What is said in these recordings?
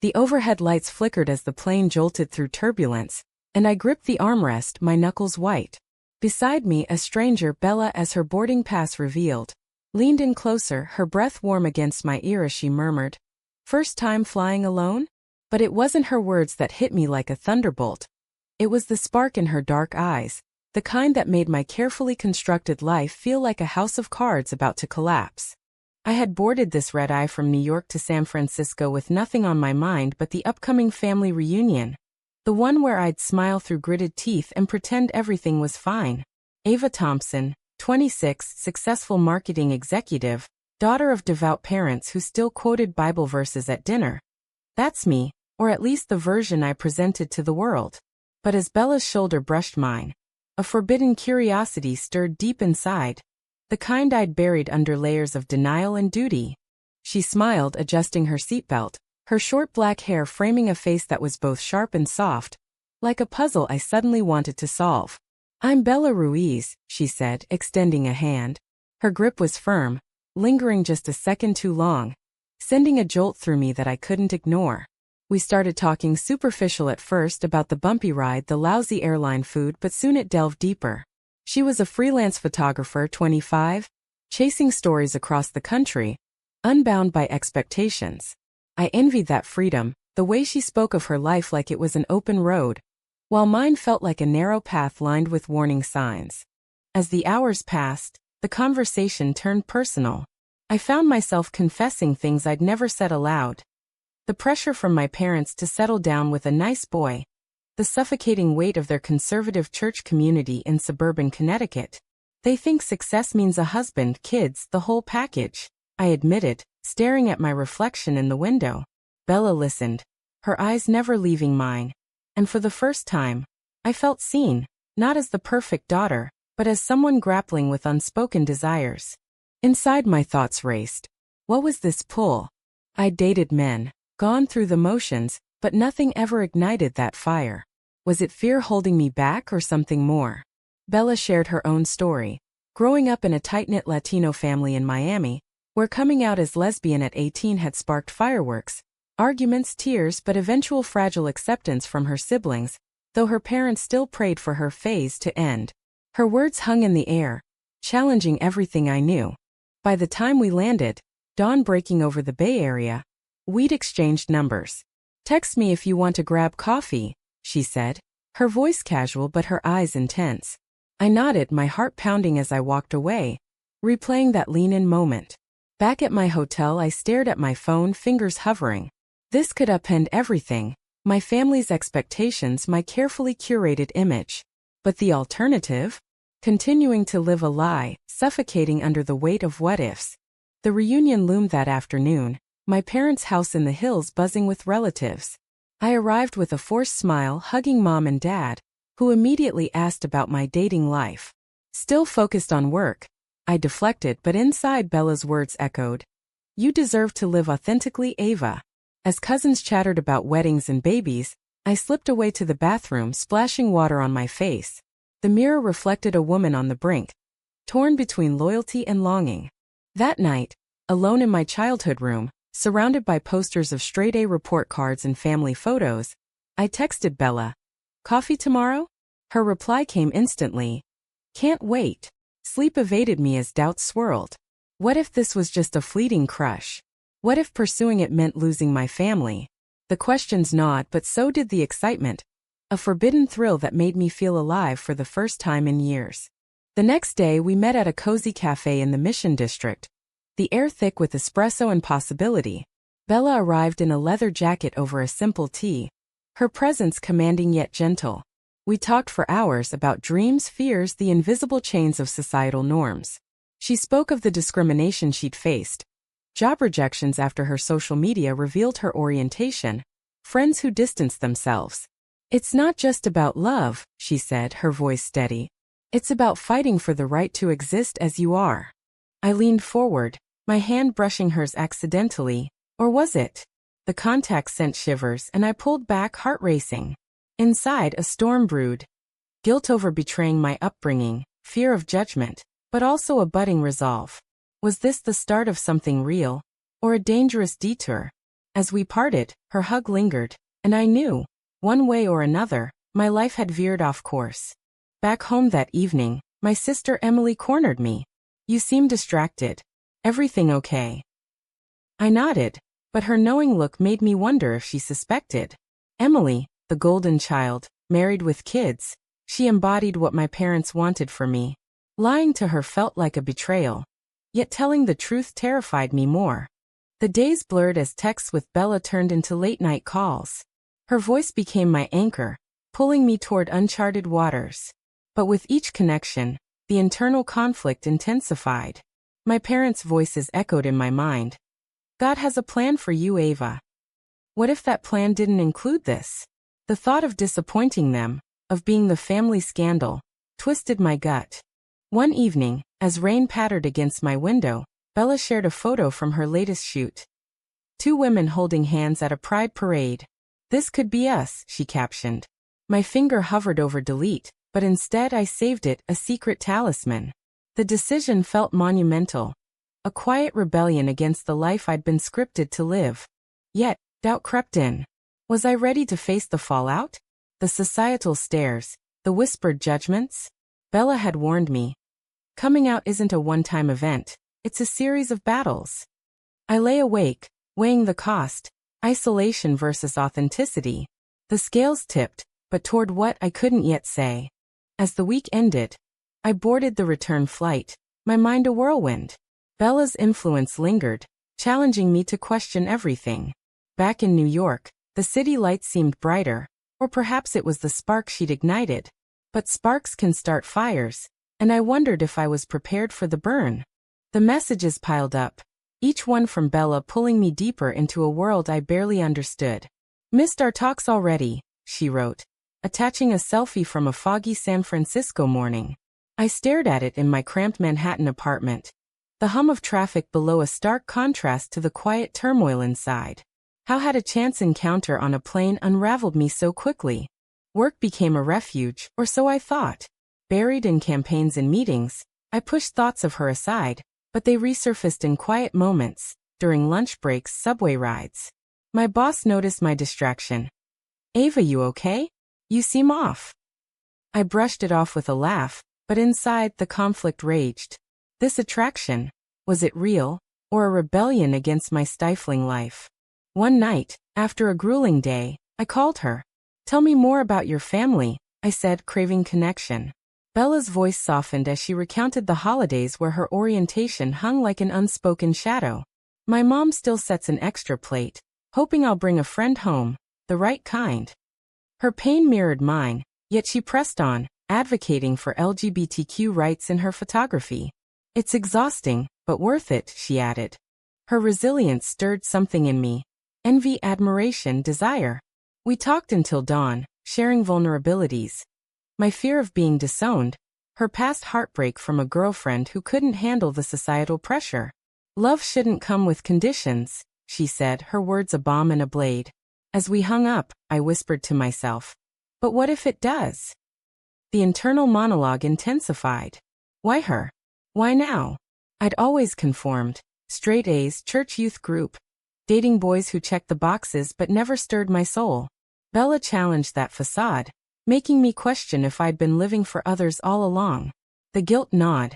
The overhead lights flickered as the plane jolted through turbulence, and I gripped the armrest, my knuckles white. Beside me, a stranger, Bella, as her boarding pass revealed, leaned in closer, her breath warm against my ear as she murmured, "First time flying alone?" But it wasn't her words that hit me like a thunderbolt. It was the spark in her dark eyes, the kind that made my carefully constructed life feel like a house of cards about to collapse. I had boarded this red-eye from New York to San Francisco with nothing on my mind but the upcoming family reunion. The one where I'd smile through gritted teeth and pretend everything was fine. Ava Thompson, 26, successful marketing executive, daughter of devout parents who still quoted Bible verses at dinner. That's me, or at least the version I presented to the world. But as Bella's shoulder brushed mine, a forbidden curiosity stirred deep inside, the kind I'd buried under layers of denial and duty. She smiled, adjusting her seatbelt, her short black hair framing a face that was both sharp and soft, like a puzzle I suddenly wanted to solve. "I'm Bella Ruiz," she said, extending a hand. Her grip was firm, lingering just a second too long, sending a jolt through me that I couldn't ignore. We started talking superficial at first about the bumpy ride, the lousy airline food, but soon it delved deeper. She was a freelance photographer, 25, chasing stories across the country, unbound by expectations. I envied that freedom, the way she spoke of her life like it was an open road, while mine felt like a narrow path lined with warning signs. As the hours passed, the conversation turned personal. I found myself confessing things I'd never said aloud. The pressure from my parents to settle down with a nice boy, the suffocating weight of their conservative church community in suburban Connecticut. "They think success means a husband, kids, the whole package," I admitted, staring at my reflection in the window. Bella listened, her eyes never leaving mine, and for the first time, I felt seen, not as the perfect daughter, but as someone grappling with unspoken desires. Inside, my thoughts raced. What was this pull? I'd dated men, gone through the motions, but nothing ever ignited that fire. Was it fear holding me back or something more? Bella shared her own story, growing up in a tight-knit Latino family in Miami, where coming out as lesbian at 18 had sparked fireworks, arguments, tears, but eventual fragile acceptance from her siblings, though her parents still prayed for her phase to end. Her words hung in the air, challenging everything I knew. By the time we landed, dawn breaking over the Bay Area, we'd exchanged numbers. "Text me if you want to grab coffee," she said, her voice casual but her eyes intense. I nodded, my heart pounding as I walked away, replaying that lean-in moment. Back at my hotel, I stared at my phone, fingers hovering. This could upend everything, my family's expectations, my carefully curated image. But the alternative? Continuing to live a lie, suffocating under the weight of what-ifs. The reunion loomed that afternoon, my parents' house in the hills buzzing with relatives. I arrived with a forced smile, hugging mom and dad, who immediately asked about my dating life. Still focused on work, I deflected, but inside Bella's words echoed, "You deserve to live authentically, Ava." As cousins chattered about weddings and babies, I slipped away to the bathroom, splashing water on my face. The mirror reflected a woman on the brink, torn between loyalty and longing. That night, alone in my childhood room, surrounded by posters of straight-A report cards and family photos, I texted Bella, "Coffee tomorrow?" Her reply came instantly, "Can't wait." Sleep evaded me as doubts swirled. What if this was just a fleeting crush? What if pursuing it meant losing my family? The questions gnawed, but so did the excitement, a forbidden thrill that made me feel alive for the first time in years. The next day, we met at a cozy cafe in the Mission District, the air thick with espresso and possibility. Bella arrived in a leather jacket over a simple tee, her presence commanding yet gentle. We talked for hours about dreams, fears, the invisible chains of societal norms. She spoke of the discrimination she'd faced, job rejections after her social media revealed her orientation, friends who distanced themselves. "It's not just about love," she said, her voice steady. "It's about fighting for the right to exist as you are." I leaned forward, my hand brushing hers accidentally, or was it? The contact sent shivers, and I pulled back, heart racing. Inside, a storm brewed. Guilt over betraying my upbringing, fear of judgment, but also a budding resolve. Was this the start of something real, or a dangerous detour? As we parted, her hug lingered, and I knew, one way or another, my life had veered off course. Back home that evening, my sister Emily cornered me. "You seem distracted. Everything okay?" I nodded, but her knowing look made me wonder if she suspected. Emily, the golden child, married with kids, she embodied what my parents wanted for me. Lying to her felt like a betrayal. Yet telling the truth terrified me more. The days blurred as texts with Bella turned into late-night calls. Her voice became my anchor, pulling me toward uncharted waters. But with each connection, the internal conflict intensified. My parents' voices echoed in my mind. "God has a plan for you, Ava." What if that plan didn't include this? The thought of disappointing them, of being the family scandal, twisted my gut. One evening, as rain pattered against my window, Bella shared a photo from her latest shoot. Two women holding hands at a pride parade. "This could be us," she captioned. My finger hovered over delete, but instead I saved it, a secret talisman. The decision felt monumental. A quiet rebellion against the life I'd been scripted to live. Yet, doubt crept in. Was I ready to face the fallout? The societal stares, the whispered judgments? Bella had warned me. Coming out isn't a one-time event, it's a series of battles. I lay awake, weighing the cost, isolation versus authenticity. The scales tipped, but toward what I couldn't yet say. As the week ended, I boarded the return flight, my mind a whirlwind. Bella's influence lingered, challenging me to question everything. Back in New York, the city lights seemed brighter, or perhaps it was the spark she'd ignited. But sparks can start fires, and I wondered if I was prepared for the burn. The messages piled up, each one from Bella pulling me deeper into a world I barely understood. "Missed our talks already," she wrote, attaching a selfie from a foggy San Francisco morning. I stared at it in my cramped Manhattan apartment. The hum of traffic below a stark contrast to the quiet turmoil inside. How had a chance encounter on a plane unraveled me so quickly? Work became a refuge, or so I thought. Buried in campaigns and meetings, I pushed thoughts of her aside, but they resurfaced in quiet moments, during lunch breaks, subway rides. My boss noticed my distraction. "Ava, you okay? You seem off." I brushed it off with a laugh, but inside the conflict raged. This attraction, was it real, or a rebellion against my stifling life? One night, after a grueling day, I called her. "Tell me more about your family," I said, craving connection. Bella's voice softened as she recounted the holidays where her orientation hung like an unspoken shadow. "My mom still sets an extra plate, hoping I'll bring a friend home, the right kind." Her pain mirrored mine, yet she pressed on, advocating for LGBTQ rights in her photography. "It's exhausting, but worth it," she added. Her resilience stirred something in me. Envy, admiration, desire. We talked until dawn, sharing vulnerabilities. My fear of being disowned, her past heartbreak from a girlfriend who couldn't handle the societal pressure. "Love shouldn't come with conditions," she said, her words a bomb and a blade. As we hung up, I whispered to myself, "But what if it does?" The internal monologue intensified. Why her? Why now? I'd always conformed. Straight A's, church youth group. Dating boys who checked the boxes but never stirred my soul. Bella challenged that facade, making me question if I'd been living for others all along. The guilt gnawed.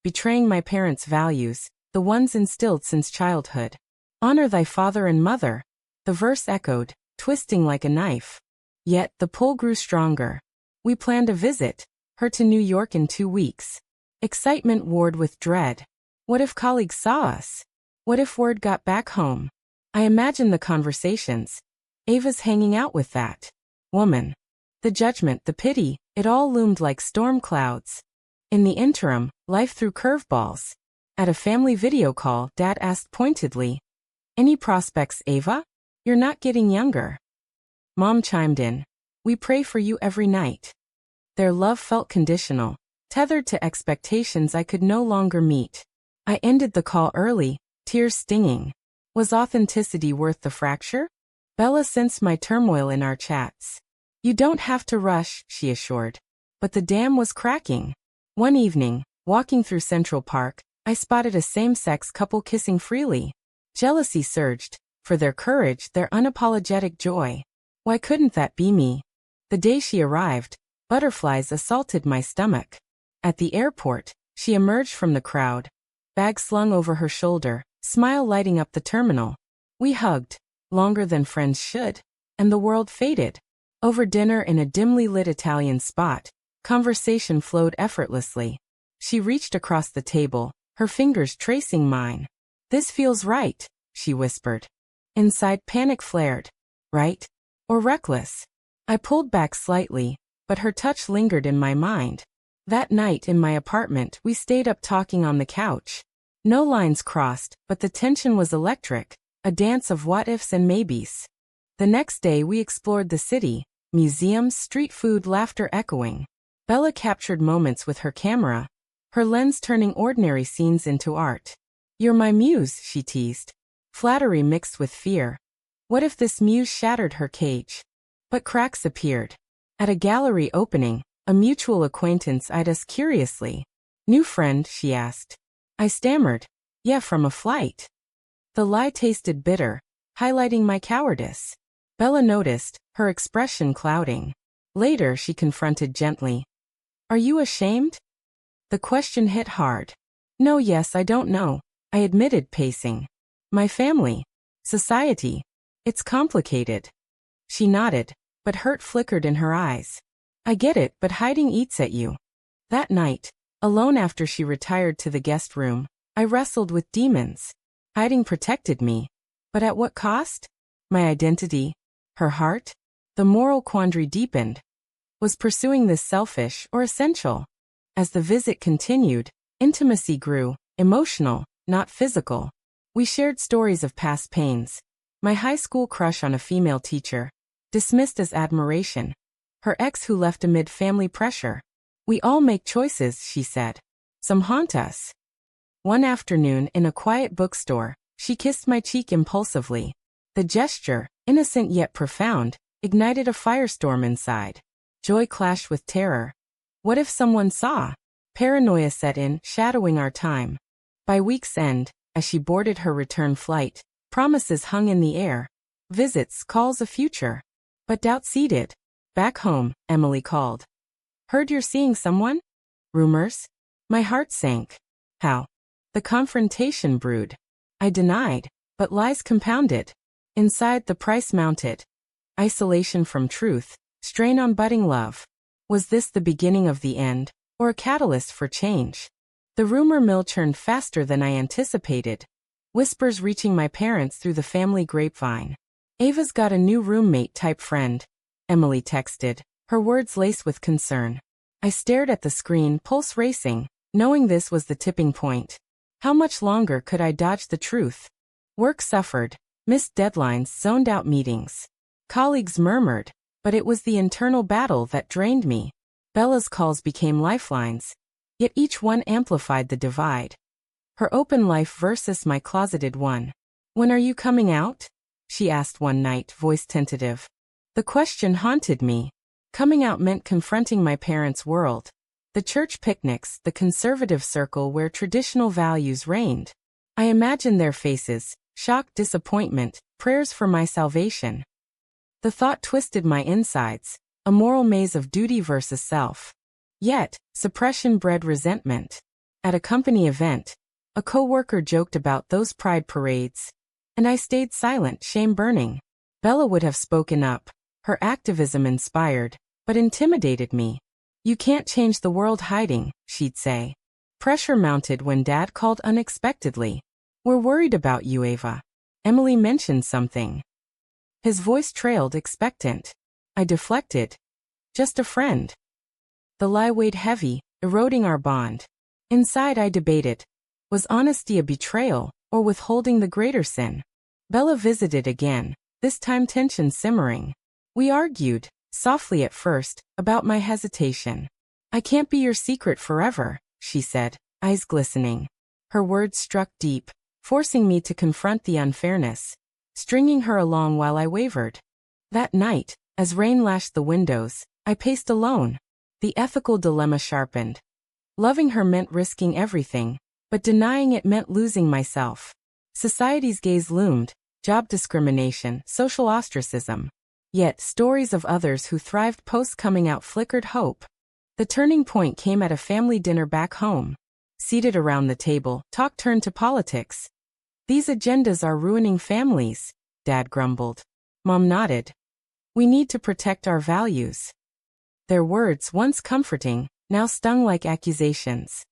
Betraying my parents' values, the ones instilled since childhood. "Honor thy father and mother," the verse echoed, twisting like a knife. Yet the pull grew stronger. We planned a visit, her to New York in 2 weeks. Excitement warred with dread. What if colleagues saw us? What if word got back home? I imagined the conversations. Ava's hanging out with that woman. The judgment, the pity, it all loomed like storm clouds. In the interim, life threw curveballs. At a family video call, Dad asked pointedly, "Any prospects, Ava? You're not getting younger." Mom chimed in, "We pray for you every night." Their love felt conditional, tethered to expectations I could no longer meet. I ended the call early, tears stinging. Was authenticity worth the fracture? Bella sensed my turmoil in our chats. "You don't have to rush," she assured. But the dam was cracking. One evening, walking through Central Park, I spotted a same-sex couple kissing freely. Jealousy surged, for their courage, their unapologetic joy. Why couldn't that be me? The day she arrived, butterflies assaulted my stomach. At the airport, she emerged from the crowd, bag slung over her shoulder, smile lighting up the terminal. We hugged, longer than friends should, and the world faded. Over dinner in a dimly lit Italian spot, conversation flowed effortlessly. She reached across the table, her fingers tracing mine. "This feels right," she whispered. Inside, panic flared. Right? Or reckless? I pulled back slightly, but her touch lingered in my mind. That night in my apartment, we stayed up talking on the couch. No lines crossed, but the tension was electric, a dance of what-ifs and maybes. The next day we explored the city, museums, street food, laughter echoing. Bella captured moments with her camera, her lens turning ordinary scenes into art. "You're my muse," she teased. Flattery mixed with fear. What if this muse shattered her cage? But cracks appeared. At a gallery opening, a mutual acquaintance eyed us curiously. "New friend?" she asked. I stammered. "Yeah, from a flight." The lie tasted bitter, highlighting my cowardice. Bella noticed, her expression clouding. Later she confronted gently. "Are you ashamed?" The question hit hard. "No, yes, I don't know," I admitted, pacing. "My family. Society. It's complicated." She nodded, but hurt flickered in her eyes. "I get it, but hiding eats at you." That night, alone after she retired to the guest room, I wrestled with demons. Hiding protected me. But at what cost? My identity? Her heart? The moral quandary deepened. Was pursuing this selfish or essential? As the visit continued, intimacy grew, emotional, not physical. We shared stories of past pains. My high school crush on a female teacher, dismissed as admiration. Her ex who left amid family pressure. "We all make choices," she said. "Some haunt us." One afternoon in a quiet bookstore, she kissed my cheek impulsively. The gesture, innocent yet profound, ignited a firestorm inside. Joy clashed with terror. What if someone saw? Paranoia set in, shadowing our time. By week's end, as she boarded her return flight, promises hung in the air. Visits, calls, a future. But doubt seeded. "Back home," Emily called. "Heard you're seeing someone?" "Rumors?" My heart sank. "How?" The confrontation brewed. I denied, but lies compounded. Inside, the price mounted. Isolation from truth, strain on budding love. Was this the beginning of the end, or a catalyst for change? The rumor mill churned faster than I anticipated. Whispers reaching my parents through the family grapevine. "Ava's got a new roommate-type friend," Emily texted, her words laced with concern. I stared at the screen, pulse racing, knowing this was the tipping point. How much longer could I dodge the truth? Work suffered, missed deadlines, zoned out meetings. Colleagues murmured, but it was the internal battle that drained me. Bella's calls became lifelines, yet each one amplified the divide. Her open life versus my closeted one. "When are you coming out?" she asked one night, voice tentative. The question haunted me. Coming out meant confronting my parents' world. The church picnics, the conservative circle where traditional values reigned. I imagined their faces, shock, disappointment, prayers for my salvation. The thought twisted my insides, a moral maze of duty versus self. Yet, suppression bred resentment. At a company event, a coworker joked about those pride parades, and I stayed silent, shame burning. Bella would have spoken up. Her activism inspired, but intimidated me. "You can't change the world hiding," she'd say. Pressure mounted when Dad called unexpectedly. "We're worried about you, Ava." Emily mentioned something. His voice trailed, expectant. I deflected. "Just a friend." The lie weighed heavy, eroding our bond. Inside I debated. Was honesty a betrayal, or withholding the greater sin? Bella visited again, this time tension simmering. We argued, softly at first, about my hesitation. "I can't be your secret forever," she said, eyes glistening. Her words struck deep, forcing me to confront the unfairness, stringing her along while I wavered. That night, as rain lashed the windows, I paced alone. The ethical dilemma sharpened. Loving her meant risking everything, but denying it meant losing myself. Society's gaze loomed, job discrimination, social ostracism. Yet, stories of others who thrived post-coming out flickered hope. The turning point came at a family dinner back home. Seated around the table, talk turned to politics. "These agendas are ruining families," Dad grumbled. Mom nodded. "We need to protect our values." Their words, once comforting, now stung like accusations.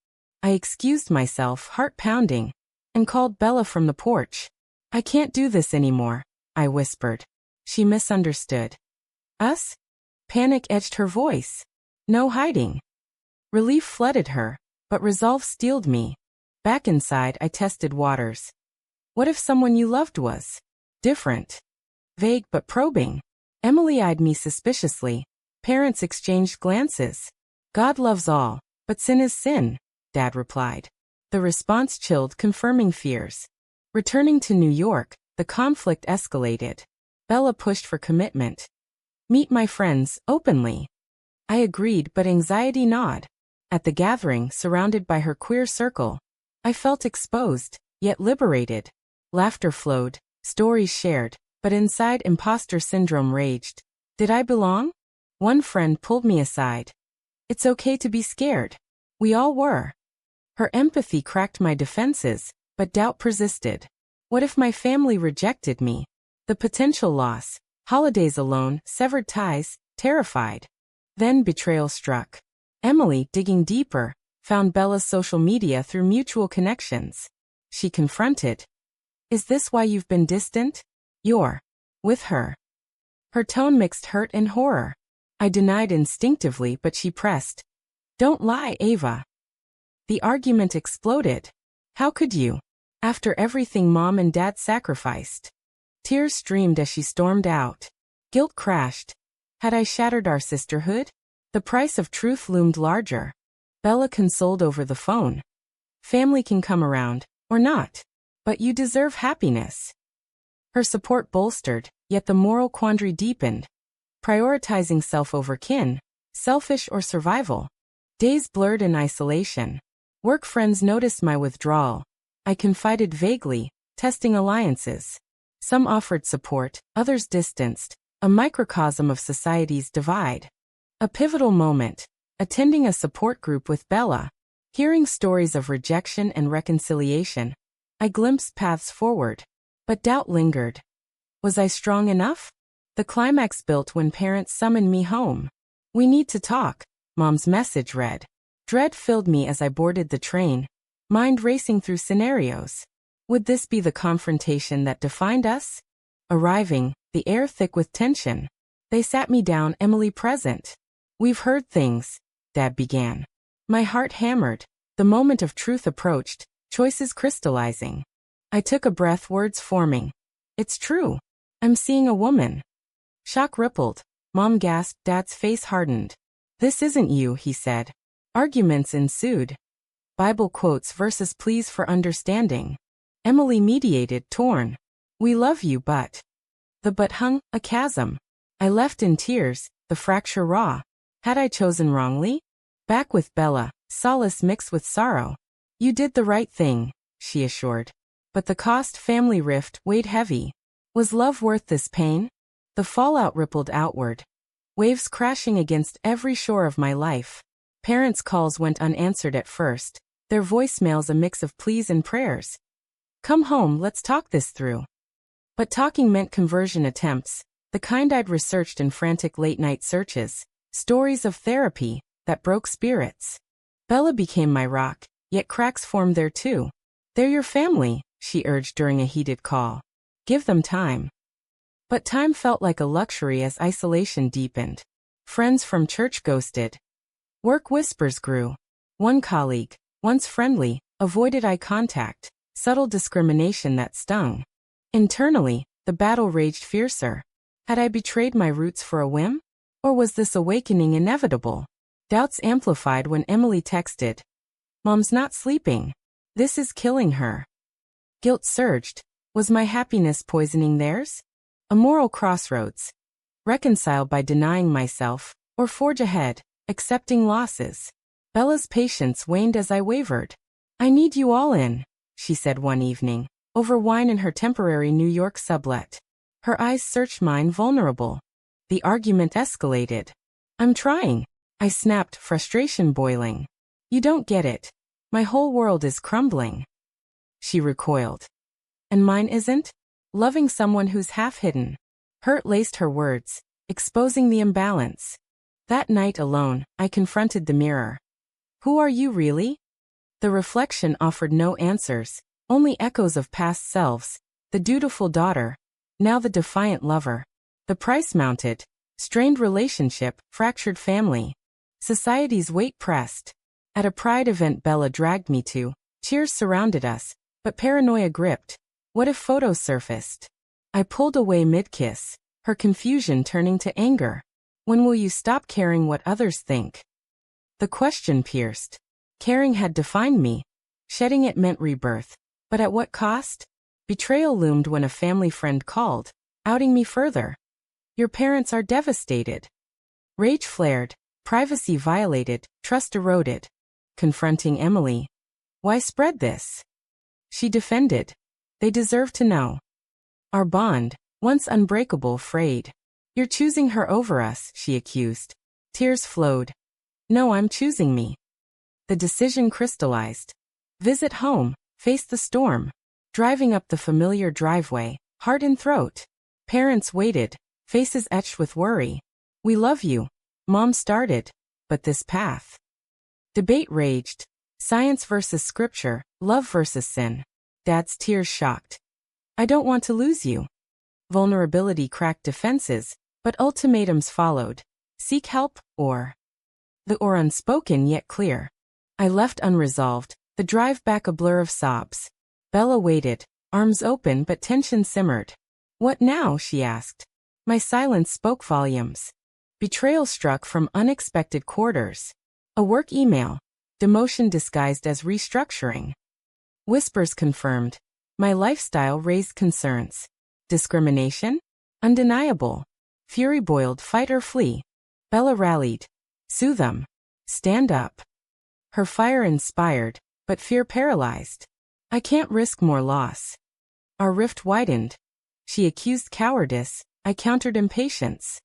I excused myself, heart pounding, and called Bella from the porch. "I can't do this anymore," I whispered. She misunderstood. "Us?" Panic edged her voice. No hiding. Relief flooded her, but resolve steeled me. Back inside, I tested waters. What if someone you loved was different? Vague but probing. Emily eyed me suspiciously. Parents exchanged glances. "God loves all, but sin is sin," Dad replied. The response chilled, confirming fears. Returning to New York, the conflict escalated. Bella pushed for commitment. "Meet my friends, openly." I agreed, but anxiety gnawed. At the gathering, surrounded by her queer circle, I felt exposed, yet liberated. Laughter flowed, stories shared, but inside imposter syndrome raged. Did I belong? One friend pulled me aside. "It's okay to be scared. We all were." Her empathy cracked my defenses, but doubt persisted. What if my family rejected me? The potential loss, holidays alone, severed ties, terrified. Then betrayal struck. Emily, digging deeper, found Bella's social media through mutual connections. She confronted. "Is this why you've been distant? You're with her." Her tone mixed hurt and horror. I denied instinctively, but she pressed. "Don't lie, Ava." The argument exploded. "How could you? After everything Mom and Dad sacrificed." Tears streamed as she stormed out. Guilt crashed. Had I shattered our sisterhood? The price of truth loomed larger. Bella consoled over the phone. "Family can come around, or not. But you deserve happiness." Her support bolstered, yet the moral quandary deepened. Prioritizing self over kin, selfish or survival. Days blurred in isolation. Work friends noticed my withdrawal. I confided vaguely, testing alliances. Some offered support, others distanced, a microcosm of society's divide. A pivotal moment, attending a support group with Bella, hearing stories of rejection and reconciliation. I glimpsed paths forward, but doubt lingered. Was I strong enough? The climax built when parents summoned me home. "We need to talk," Mom's message read. Dread filled me as I boarded the train, mind racing through scenarios. Would this be the confrontation that defined us? Arriving, the air thick with tension. They sat me down, Emily present. "We've heard things," Dad began. My heart hammered. The moment of truth approached, choices crystallizing. I took a breath, words forming. "It's true. I'm seeing a woman." Shock rippled. Mom gasped, Dad's face hardened. "This isn't you," he said. Arguments ensued. Bible quotes versus pleas for understanding. Emily mediated, torn. "We love you, but..." The but hung, a chasm. I left in tears, the fracture raw. Had I chosen wrongly? Back with Bella, solace mixed with sorrow. "You did the right thing," she assured. But the cost, family rift, weighed heavy. Was love worth this pain? The fallout rippled outward. Waves crashing against every shore of my life. Parents' calls went unanswered at first, their voicemails a mix of pleas and prayers. "Come home, let's talk this through." But talking meant conversion attempts, the kind I'd researched in frantic late-night searches, stories of therapy that broke spirits. Bella became my rock, yet cracks formed there too. "They're your family," she urged during a heated call. "Give them time." But time felt like a luxury as isolation deepened. Friends from church ghosted. Work whispers grew. One colleague, once friendly, avoided eye contact, subtle discrimination that stung. Internally, the battle raged fiercer. Had I betrayed my roots for a whim? Or was this awakening inevitable? Doubts amplified when Emily texted. "Mom's not sleeping. This is killing her." Guilt surged. Was my happiness poisoning theirs? A moral crossroads. Reconcile by denying myself, or forge ahead, accepting losses. Bella's patience waned as I wavered. "I need you all in," she said one evening. over wine in her temporary New York sublet. Her eyes searched mine, vulnerable. The argument escalated. I'm trying, I snapped, frustration boiling. You don't get it. My whole world is crumbling. She recoiled. And mine isn't? Loving someone who's half hidden. Hurt laced her words, exposing the imbalance. That night alone, I confronted the mirror. Who are you really? The reflection offered no answers, only echoes of past selves, the dutiful daughter, now the defiant lover. The price mounted, strained relationship, fractured family. Society's weight pressed. At a pride event Bella dragged me to, cheers surrounded us, but paranoia gripped. What if photos surfaced? I pulled away mid-kiss, her confusion turning to anger. When will you stop caring what others think? The question pierced. Caring had defined me. Shedding it meant rebirth. But at what cost? Betrayal loomed when a family friend called, outing me further. Your parents are devastated. Rage flared, privacy violated, trust eroded. Confronting Emily. Why spread this? She defended. They deserve to know. Our bond, once unbreakable, frayed. You're choosing her over us, she accused. Tears flowed. No, I'm choosing me. The decision crystallized. Visit home, face the storm. Driving up the familiar driveway, heart in throat. Parents waited, faces etched with worry. We love you, Mom started, but this path. Debate raged. Science versus scripture, love versus sin. Dad's tears shocked. I don't want to lose you. Vulnerability cracked defenses, but ultimatums followed. Seek help, or. The or unspoken yet clear. I left unresolved, the drive back a blur of sobs. Bella waited, arms open but tension simmered. What now, she asked. My silence spoke volumes. Betrayal struck from unexpected quarters. A work email. Demotion disguised as restructuring. Whispers confirmed. My lifestyle raised concerns. Discrimination? Undeniable. Fury boiled, fight or flee. Bella rallied. Sue them. Stand up. Her fire inspired, but fear paralyzed. I can't risk more loss. Our rift widened. She accused cowardice, I countered impatience.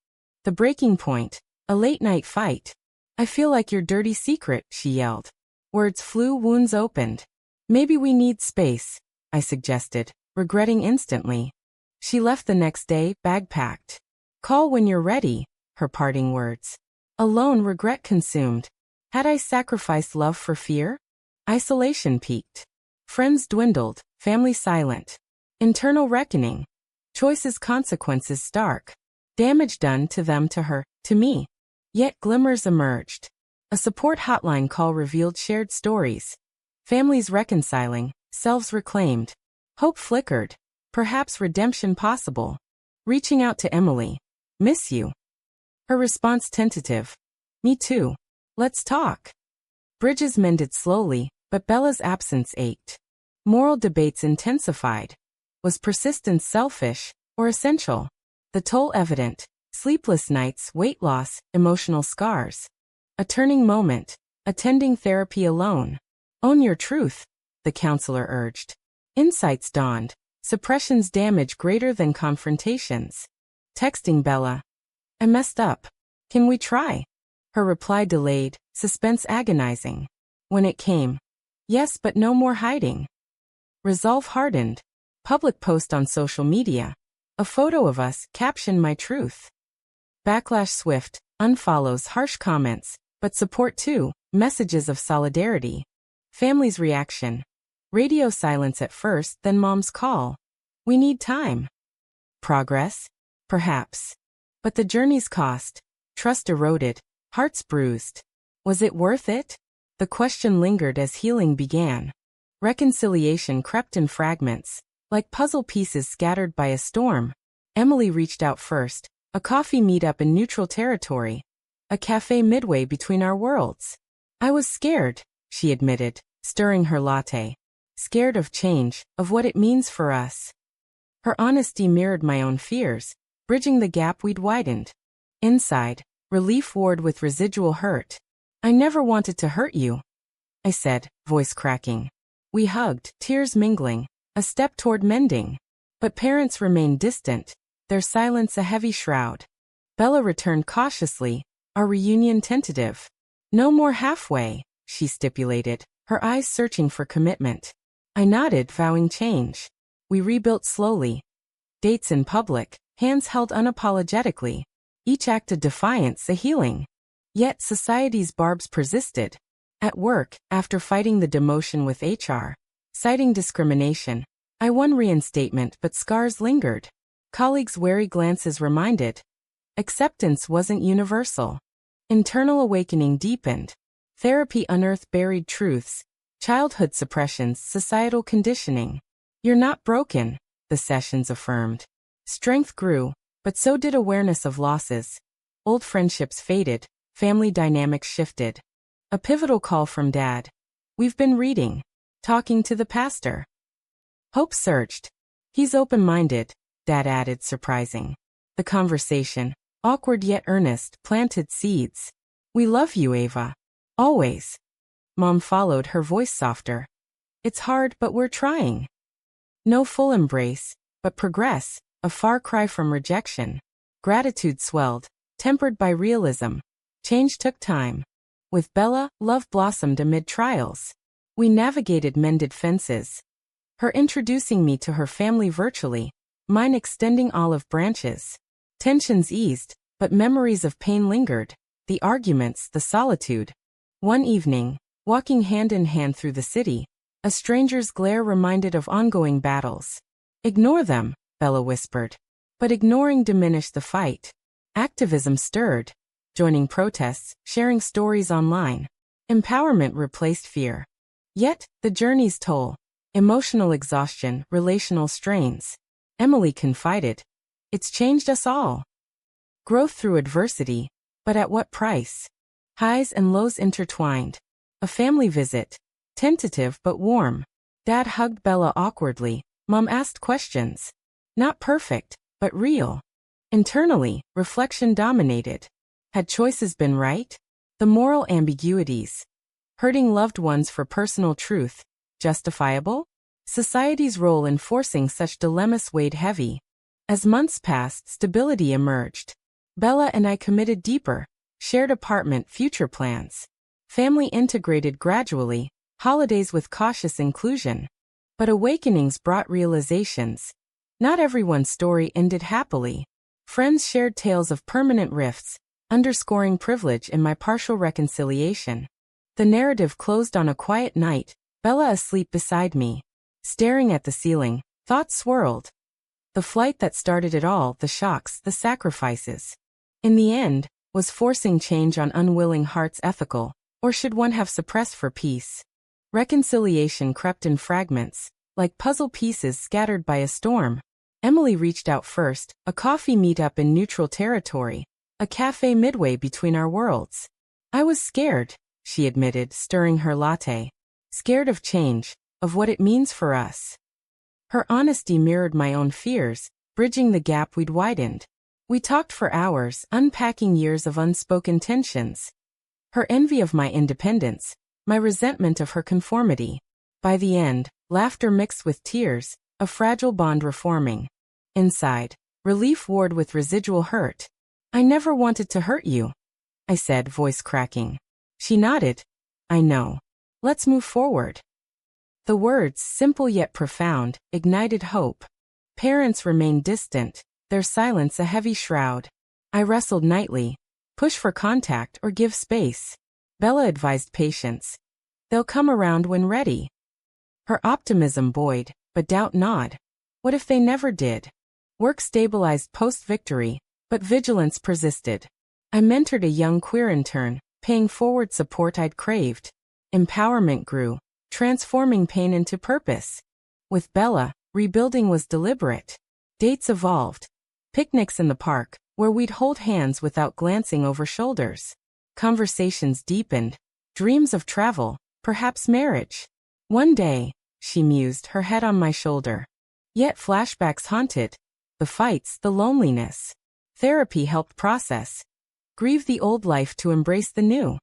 The breaking point, a late-night fight. I feel like your dirty secret, she yelled. Words flew, wounds opened. Maybe we need space, I suggested, regretting instantly. She left the next day, bag packed. Call when you're ready, her parting words. Alone, regret consumed. Had I sacrificed love for fear? Isolation peaked. Friends dwindled, family silent. Internal reckoning. Choices, consequences stark. Damage done to them, to her, to me. Yet glimmers emerged. A support hotline call revealed shared stories. Families reconciling, selves reclaimed. Hope flickered. Perhaps redemption possible. Reaching out to Emily. Miss you. Her response tentative. Me too. Let's talk. Bridges mended slowly, but Bella's absence ached. Moral debates intensified. Was persistence selfish, or essential? The toll evident. Sleepless nights, weight loss, emotional scars. A turning moment. Attending therapy alone. Own your truth, the counselor urged. Insights dawned. Suppression's damage greater than confrontations. Texting Bella. I messed up. Can we try? Her reply delayed, suspense agonizing. When it came. Yes, but no more hiding. Resolve hardened. Public post on social media. A photo of us, caption my truth. Backlash swift, unfollows, harsh comments, but support too, messages of solidarity. Family's reaction. Radio silence at first, then Mom's call. We need time. Progress? Perhaps. But the journey's cost. Trust eroded, hearts bruised. Was it worth it? The question lingered as healing began. Reconciliation crept in fragments, like puzzle pieces scattered by a storm. Emily reached out first, a coffee meetup in neutral territory. A cafe midway between our worlds. I was scared, she admitted, stirring her latte. Scared of change, of what it means for us. Her honesty mirrored my own fears, bridging the gap we'd widened. Inside, relief warred with residual hurt. I never wanted to hurt you, I said, voice cracking. We hugged, tears mingling, a step toward mending. But parents remained distant, their silence a heavy shroud. Bella returned cautiously, our reunion tentative. No more halfway, she stipulated, her eyes searching for commitment. I nodded, vowing change. We rebuilt slowly. Dates in public, hands held unapologetically. Each act of defiance, a healing. Yet society's barbs persisted. At work, after fighting the demotion with HR, citing discrimination, I won reinstatement but scars lingered. Colleagues' wary glances reminded. Acceptance wasn't universal. Internal awakening deepened. Therapy unearthed buried truths, childhood suppressions, societal conditioning. You're not broken, the sessions affirmed. Strength grew, but so did awareness of losses. Old friendships faded, family dynamics shifted. A pivotal call from Dad. We've been reading, talking to the pastor. Hope surged. He's open-minded, Dad added, surprising. The conversation, awkward yet earnest, planted seeds. We love you, Ava. Always. Mom followed, her voice softer. It's hard, but we're trying. No full embrace, but progress, a far cry from rejection. Gratitude swelled, tempered by realism. Change took time. With Bella, love blossomed amid trials. We navigated mended fences. Her introducing me to her family virtually, mine extending olive branches. Tensions eased, but memories of pain lingered. The arguments, the solitude. One evening, walking hand in hand through the city, a stranger's glare reminded of ongoing battles. Ignore them, Bella whispered. But ignoring diminished the fight. Activism stirred. Joining protests, sharing stories online. Empowerment replaced fear. Yet, the journey's toll. Emotional exhaustion, relational strains. Emily confided. It's changed us all. Growth through adversity, but at what price? Highs and lows intertwined. A family visit. Tentative but warm. Dad hugged Bella awkwardly. Mom asked questions. Not perfect, but real. Internally, reflection dominated. Had choices been right? The moral ambiguities. Hurting loved ones for personal truth. Justifiable? Society's role in forcing such dilemmas weighed heavy. As months passed, stability emerged. Bella and I committed deeper. Shared apartment, future plans. Family integrated gradually, holidays with cautious inclusion. But awakenings brought realizations. Not everyone's story ended happily. Friends shared tales of permanent rifts, underscoring privilege in my partial reconciliation. The narrative closed on a quiet night, Bella asleep beside me. Staring at the ceiling, thoughts swirled. The flight that started it all, the shocks, the sacrifices. In the end, was forcing change on unwilling hearts ethical, or should one have suppressed for peace? Reconciliation crept in fragments, like puzzle pieces scattered by a storm. Emily reached out first, a coffee meetup in neutral territory, a cafe midway between our worlds. I was scared, she admitted, stirring her latte. Scared of change, of what it means for us. Her honesty mirrored my own fears, bridging the gap we'd widened. We talked for hours, unpacking years of unspoken tensions. Her envy of my independence, my resentment of her conformity. By the end, laughter mixed with tears, a fragile bond reforming. Inside, relief warred with residual hurt. I never wanted to hurt you, I said, voice cracking. She nodded. I know. Let's move forward. The words, simple yet profound, ignited hope. Parents remained distant, their silence a heavy shroud. I wrestled nightly. Push for contact or give space. Bella advised patience. They'll come around when ready. Her optimism buoyed, but doubt gnawed. What if they never did? Work stabilized post-victory, but vigilance persisted. I mentored a young queer intern, paying forward support I'd craved. Empowerment grew, transforming pain into purpose. With Bella, rebuilding was deliberate. Dates evolved. Picnics in the park, where we'd hold hands without glancing over shoulders. Conversations deepened. Dreams of travel, perhaps marriage. One day, she mused, her head on my shoulder. Yet flashbacks haunted. The fights, the loneliness. Therapy helped process. Grieve the old life to embrace the new.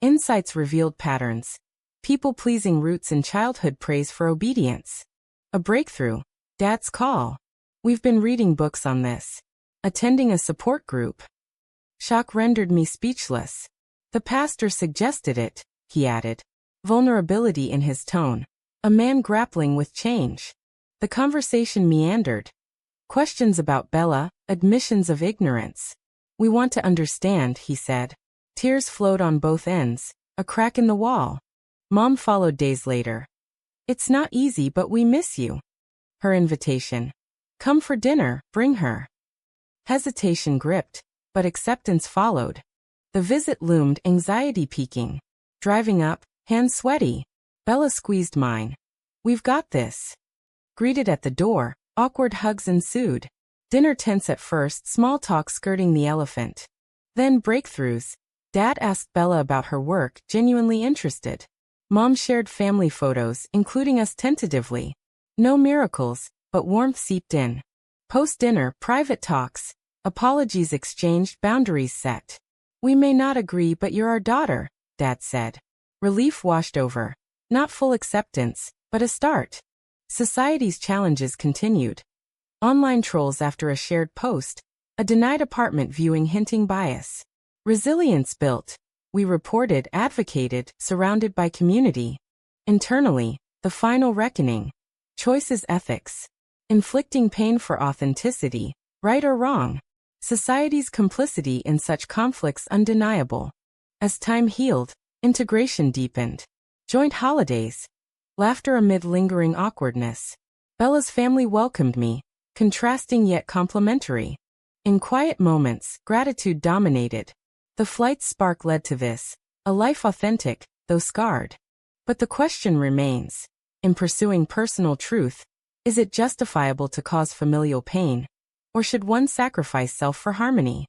Insights revealed patterns. People-pleasing roots in childhood, praise for obedience. A breakthrough. Dad's call. We've been reading books on this. Attending a support group. Shock rendered me speechless. The pastor suggested it, he added. Vulnerability in his tone. A man grappling with change. The conversation meandered. Questions about Bella, admissions of ignorance. We want to understand, he said. Tears flowed on both ends, a crack in the wall. Mom followed days later. It's not easy, but we miss you. Her invitation. Come for dinner, bring her. Hesitation gripped, but acceptance followed. The visit loomed, anxiety peaking. Driving up, hands sweaty. Bella squeezed mine. We've got this. Greeted at the door, awkward hugs ensued. Dinner tense at first, small talk skirting the elephant. Then breakthroughs. Dad asked Bella about her work, genuinely interested. Mom shared family photos, including us tentatively. No miracles, but warmth seeped in. Post-dinner, private talks. Apologies exchanged, boundaries set. We may not agree, but you're our daughter, Dad said. Relief washed over. Not full acceptance, but a start. Society's challenges continued. Online trolls after a shared post. A denied apartment viewing hinting bias. Resilience built. We reported, advocated, surrounded by community. Internally, the final reckoning. Choices ethics. Inflicting pain for authenticity, right or wrong. Society's complicity in such conflicts undeniable. As time healed, integration deepened. Joint holidays. Laughter amid lingering awkwardness. Bella's family welcomed me, contrasting yet complementary. In quiet moments, gratitude dominated. The flight's spark led to this, a life authentic, though scarred. But the question remains. In pursuing personal truth, is it justifiable to cause familial pain? Or should one sacrifice self for harmony?